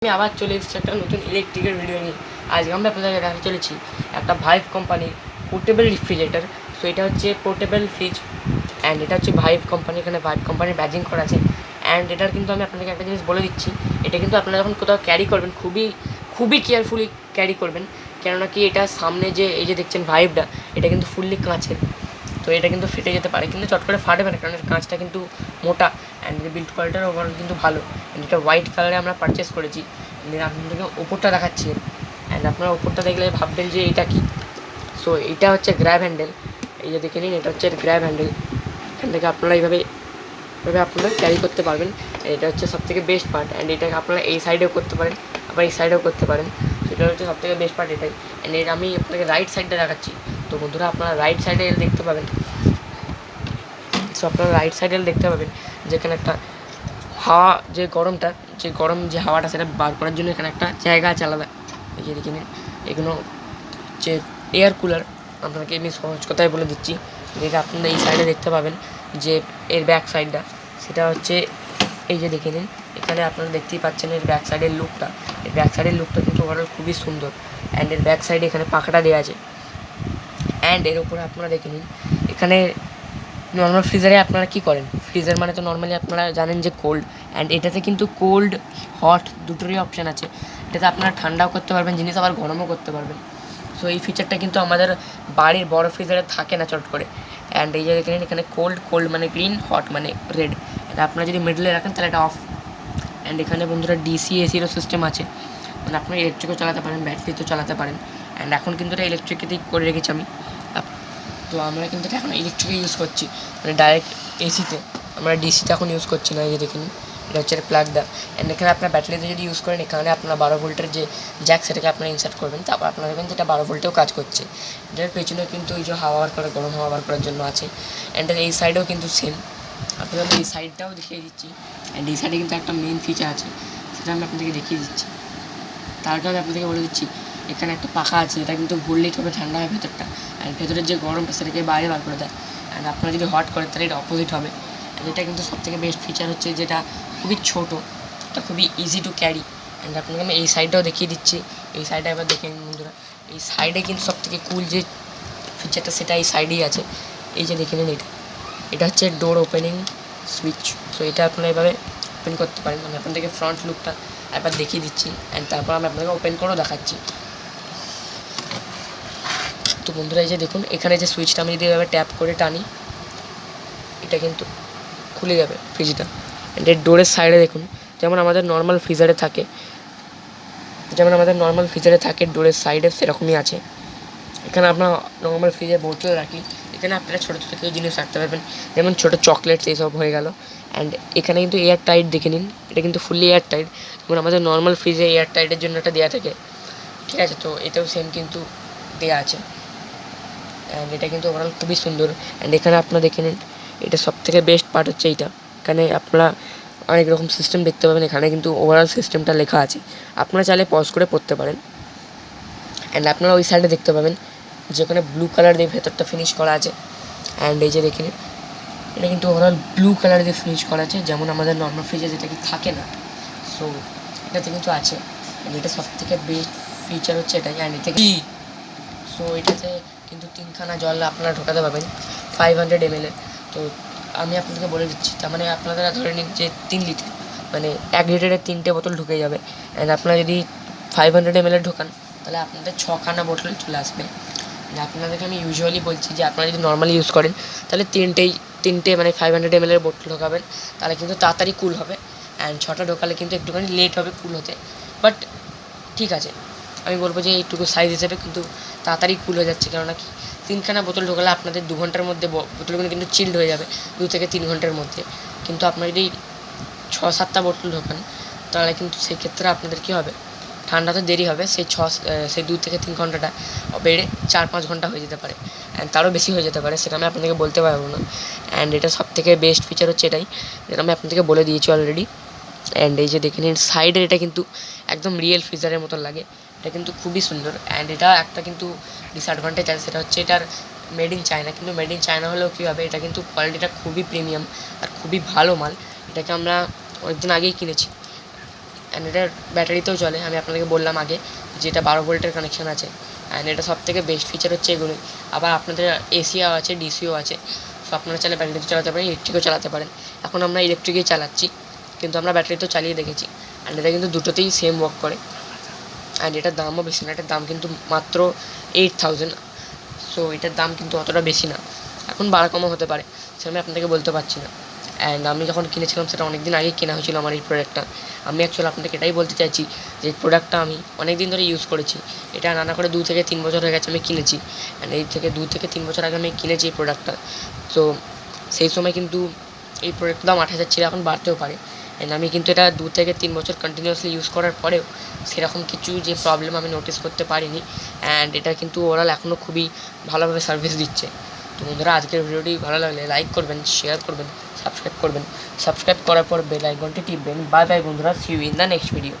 আমি আবার চলে এসেছি একটা নতুন ইলেকট্রিকের ভিডিও নিয়ে। আজকে আমরা আপনাদের দেখাতে চলেছি একটা ভাইভ কোম্পানির পোর্টেবল রেফ্রিজারেটর। সো এটা হচ্ছে পোর্টেবল ফ্রিজ অ্যান্ড এটা হচ্ছে ভাইভ কোম্পানি, এখানে ভাইভ কোম্পানির ব্যাজিং করা আছে। অ্যান্ড এটার কিন্তু আমি আপনাদেরকে একটা জিনিস বলে দিচ্ছি, এটা কিন্তু আপনারা যখন কোথাও ক্যারি করবেন খুবই কেয়ারফুলি ক্যারি করবেন, কেননা কি এটা সামনে যে এই যে দেখছেন ভাইভটা, এটা কিন্তু ফুললি কাঁচের। তো এটা কিন্তু ফেটে যেতে পারে, কিন্তু চট করে ফাটবে না, কারণ এর কাঁচটা কিন্তু মোটা অ্যান্ড বিল্ড কোয়ালিটির ওভারঅল কিন্তু ভালো। অ্যান্ড এটা হোয়াইট কালারে আমরা পারচেস করেছি। আপনাদেরকে ওপরটা দেখাচ্ছি, অ্যান্ড আপনারা ওপরটা দেখলে ভাববেন যে এটা কি। সো এটা হচ্ছে গ্র্যাব হ্যান্ডেল, এই যে দেখে নিন, এটা হচ্ছে গ্র্যাব হ্যান্ডেল। এখান থেকে আপনারা এইভাবে আপনারা ক্যারি করতে পারবেন। এটা হচ্ছে সবথেকে বেস্ট পার্ট, অ্যান্ড এটাকে আপনারা এই সাইডেও করতে পারেন, আবার এই সাইডেও করতে পারেন। সেটা হচ্ছে সবথেকে বেস্ট পার্ট এটাই। অ্যান্ড এটা আমি আপনাকে রাইট সাইডটা দেখাচ্ছি। তো বন্ধুরা, আপনারা রাইট সাইডে দেখতে পাবেন। সো আপনারা রাইট সাইডে দেখতে পাবেন যেখানে একটা হাওয়া, যে গরম যে হাওয়াটা সেটা বার করার জন্য এখানে একটা জায়গা আছে আলাদা। এই যে দেখে নিন, এগুলো যে এয়ার কুলার। আপনাকে আমি সহজ কথায় বলে দিচ্ছি, যেটা আপনারা এই সাইডে দেখতে পাবেন যে এর ব্যাক সাইডটা, সেটা হচ্ছে এই যে দেখে নিন, এখানে আপনারা দেখতেই পাচ্ছেন এর ব্যাক সাইডের লুকটা। এর ব্যাক সাইডের লুকটা কিন্তু ওভারঅল খুবই সুন্দর। অ্যান্ড এর ব্যাক সাইডে এখানে পাখাটা দেওয়া আছে। অ্যান্ড এর উপরে আপনারা দেখে নিন, এখানে নর্মাল ফ্রিজারে আপনারা কী করেন, ফ্রিজার মানে তো নর্মালি আপনারা জানেন যে কোল্ড, অ্যান্ড এটাতে কিন্তু কোল্ড হট দুটোরই অপশান আছে। এটাতে আপনারা ঠান্ডাও করতে পারবেন জিনিস, আবার গরমও করতে পারবেন। সো এই ফিচারটা কিন্তু আমাদের বাড়ির বড় ফ্রিজারে থাকে না চট করে। অ্যান্ড এই যে দেখেন, এখানে কোল্ড মানে গ্রিন, হট মানে রেড। এটা আপনারা যদি মিডলে রাখেন তাহলে এটা অফ। অ্যান্ড এখানে বন্ধুরা ডিসি এসিরও সিস্টেম আছে, মানে আপনারা ইলেকট্রিকও চালাতে পারেন, ব্যাটারিতেও চালাতে পারেন। অ্যান্ড এখন কিন্তু এটা ইলেকট্রিকেতেই করে রেখেছি আমি। তো আমরা কিন্তু এটা এখন ইলেকট্রিকে ইউজ করছি, মানে ডাইরেক্ট এসিতে। আমরা ডিসিতে এখন ইউজ করছি না। এই যে দেখুন, এটা হচ্ছে প্লাগটা। অ্যান্ড এখানে আপনার ব্যাটারিতে যদি ইউজ করেন, এখানে আপনার 12 ভোল্টের যে জ্যাক, সেটাকে আপনারা ইনসার্ট করবেন। তারপর আপনারা দেখবেন যেটা 12 ভোল্টেও কাজ করছে। এটার পেছনেও কিন্তু এই যে হাওয়া বার করে, গরম হাওয়া বার করার জন্য আছে। অ্যান্ড এই সাইডেও কিন্তু সেম। আপনাদের আমি এই সাইডটাও দেখিয়ে দিচ্ছি। অ্যান্ড এই সাইডে কিন্তু একটা মেন ফিচার আছে, সেটা আমি আপনাদেরকে দেখিয়ে দিচ্ছি। তার কারণে আপনাদেরকে বলে দিচ্ছি, এখানে একটা পাখা আছে, এটা কিন্তু ঘুরলেই তবে ঠান্ডা হয় ভেতরটা, অ্যান্ড ভেতরের যে গরমটা সেটাকে বাইরে বার করে দেয়। অ্যান্ড আপনারা যদি হট করেন তাহলে এটা অপোজিট হবে। অ্যান্ড এটা কিন্তু সবথেকে বেস্ট ফিচার হচ্ছে যেটা খুবই ছোটো, এটা খুবই ইজি টু ক্যারি। অ্যান্ড আপনাকে আমি এই সাইডটাও দেখিয়ে দিচ্ছি। এই সাইডে একবার দেখে নিন বন্ধুরা, এই সাইডে কিন্তু সবথেকে কুল যে ফিচারটা সেটা এই সাইডেই আছে। এই যে দেখে নিন, এটা হচ্ছে ডোর ওপেনিং সুইচ। সো এটা আপনারা এভাবে ওপেন করতে পারেন। আমি আপনাদেরকে ফ্রন্ট লুকটা একবার দেখিয়ে দিচ্ছি, অ্যান্ড তারপর আমি আপনাকে ওপেন করেও দেখাচ্ছি। তো বন্ধুরা, এই যে দেখুন, এখানে যে সুইচটা আমি যদি এভাবে ট্যাপ করে টানি, এটা কিন্তু খুলে যাবে ফ্রিজটা। অ্যান্ড এর ডোরের সাইডে দেখুন, যেমন আমাদের নর্মাল ফ্রিজারে থাকে ডোরের সাইডে, সেরকমই আছে। এখানে আপনার নর্মাল ফ্রিজে বোতল রাখি, এখানে আপনারা ছোটো ছোটো কিছু জিনিস রাখতে পারবেন, যেমন ছোটো চকলেটস এইসব হয়ে গেল। অ্যান্ড এখানে কিন্তু এয়ার টাইট দেখে নিন, এটা কিন্তু ফুললি এয়ার টাইট, যেমন আমাদের নর্মাল ফ্রিজে এয়ার টাইটের জন্য একটা দেওয়া থাকে, ঠিক আছে। তো এটাও সেম কিন্তু দেওয়া আছে। অ্যান্ড এটা কিন্তু ওভারঅল খুবই সুন্দর। অ্যান্ড এখানে আপনারা দেখে নিন, এটা সবথেকে বেস্ট পার্ট হচ্ছে এইটা। এখানে আপনারা অনেক রকম সিস্টেম দেখতে পাবেন, এখানে কিন্তু ওভারঅল সিস্টেমটা লেখা আছে, আপনারা চাইলে পজ করে পড়তে পারেন। অ্যান্ড আপনারা ওই সাইডে দেখতে পাবেন যেখানে ব্লু কালার দিয়ে ভেতরটা ফিনিশ করা আছে। অ্যান্ড এই যে দেখে নিন, এটা কিন্তু ওভারঅল ব্লু কালার দিয়ে ফিনিশ করা আছে, যেমন আমাদের নর্মাল ফ্রিজে যেটা কি থাকে না। সো এটাতে কিন্তু আছে। অ্যান্ড এটা সবথেকে বেস্ট ফিচার হচ্ছে এটাই। অ্যান্ড এটা কি, সো এটাতে কিন্তু 3খানা জল আপনারা ঢোকাতে পারবেন 500 ml। তো আমি আপনাদেরকে বলে দিচ্ছি, তার মানে আপনারা ধরে নিন যে 3 লিটার, মানে 1 লিটারের 3টে বোতল ঢুকে যাবে। অ্যান্ড আপনারা যদি 500 ml ঢোকান, তাহলে আপনাদের 6খানা বোতল চলে আসবে। আপনাদেরকে আমি ইউজুয়ালি বলছি যে আপনারা যদি নর্মালি ইউজ করেন, তাহলে তিনটে মানে 500 ml বোতল ঢোকাবেন, তাহলে কিন্তু তাড়াতাড়ি কুল হবে। অ্যান্ড 6টা ঢোকালে কিন্তু একটুখানি লেট হবে কুল হতে, বাট ঠিক আছে। আমি বলবো যে এইটুকু সাইজ হিসেবে কিন্তু তাড়াতাড়ি কুল হয়ে যাচ্ছে, কেননা কি 3খানা বোতল ঢোকালে আপনাদের 2 ঘন্টার মধ্যে বোতলগুলো কিন্তু চিল্ড হয়ে যাবে, 2 থেকে 3 ঘন্টার মধ্যে। কিন্তু আপনারা যদি 6-7টা বোতল ঢোকান, তাহলে কিন্তু সেক্ষেত্রে আপনাদের কী হবে, ঠান্ডাতে দেরি হবে, সেই 2 থেকে 3 ঘন্টাটা বেড়ে 4-5 ঘন্টা হয়ে যেতে পারে, অ্যান্ড তারও বেশি হয়ে যেতে পারে, সেটা আমি আপনাদেরকে বলতে পারবো না। অ্যান্ড এটা সবথেকে বেস্ট ফিচার হচ্ছে এটাই, যেটা আমি আপনাদেরকে বলে দিয়েছি অলরেডি। অ্যান্ড এই যে দেখে নিন সাইডের, এটা কিন্তু একদম রিয়েল ফ্রিজারের মতো লাগে, এটা কিন্তু খুবই সুন্দর। অ্যান্ড এটা একটা কিন্তু ডিসঅ্যাডভান্টেজ আছে, সেটা হচ্ছে এটার মেড ইন চায়না। কিন্তু মেড ইন চায়না হলেও কী হবে, এটা কিন্তু কোয়ালিটিটা খুবই প্রিমিয়াম আর খুবই ভালো মাল। এটাকে আমরা অনেকদিন আগেই কিনেছি। অ্যান্ড এটার ব্যাটারিতেও চলে। আমি আপনাদেরকে বললাম আগে যেটা 12 ভোল্টের কানেকশান আছে। অ্যান্ড এটা সবথেকে বেস্ট ফিচার হচ্ছে এগুলোই। আবার আপনাদের এসিও আছে, ডিসিও আছে। সো আপনারা চাইলে ব্যাটারিতে চালাতে পারেন, ইলেকট্রিকও চালাতে পারেন। এখন আমরা ইলেকট্রিকেই চালাচ্ছি, কিন্তু আমরা ব্যাটারিতেও চালিয়ে দেখেছি। অ্যান্ড এটা কিন্তু দুটোতেই সেম ওয়ার্ক করে। অ্যান্ড এটার দামও বেশি না, এটার দাম কিন্তু মাত্র 8000। সো এটার দাম কিন্তু অতটা বেশি না। এখন বাড়া কমও হতে পারে, সেটা আমি আপনাদেরকে বলতে পারছি না। অ্যান্ড আমি যখন কিনেছিলাম সেটা অনেক দিন আগেই কেনা হয়েছিল আমার এই প্রোডাক্টটা। আমি অ্যাকচুয়ালি আপনাদেরকে এটাই বলতে চাইছি যে এই প্রোডাক্টটা আমি অনেক দিন ধরে ইউজ করেছি। এটা রান্না করে 2 থেকে 3 বছর হয়ে গেছে আমি কিনেছি। অ্যান্ড এই থেকে 2 থেকে 3 বছর আগে আমি কিনেছি এই প্রোডাক্টটা। তো সেই সময় কিন্তু এই প্রোডাক্টের দাম 8000 ছিল, এখন বাড়তেও পারে। অ্যান্ড আমি কিন্তু এটা 2 থেকে 3 বছর কন্টিনিউয়াসলি ইউজ করার পরেও সেরকম কিছু যে প্রবলেম আমি নোটিস করতে পারিনি। অ্যান্ড এটা কিন্তু ওভারঅল এখনও খুবই ভালোভাবে সার্ভিস দিচ্ছে। তো বন্ধুরা, আজকের ভিডিওটি ভালো লাগলে লাইক করবেন, শেয়ার করবেন, সাবস্ক্রাইব করবেন। সাবস্ক্রাইব করার পর বেল আইকনটি টিপবেন। বাই বাই বন্ধুরা, see you in the next video.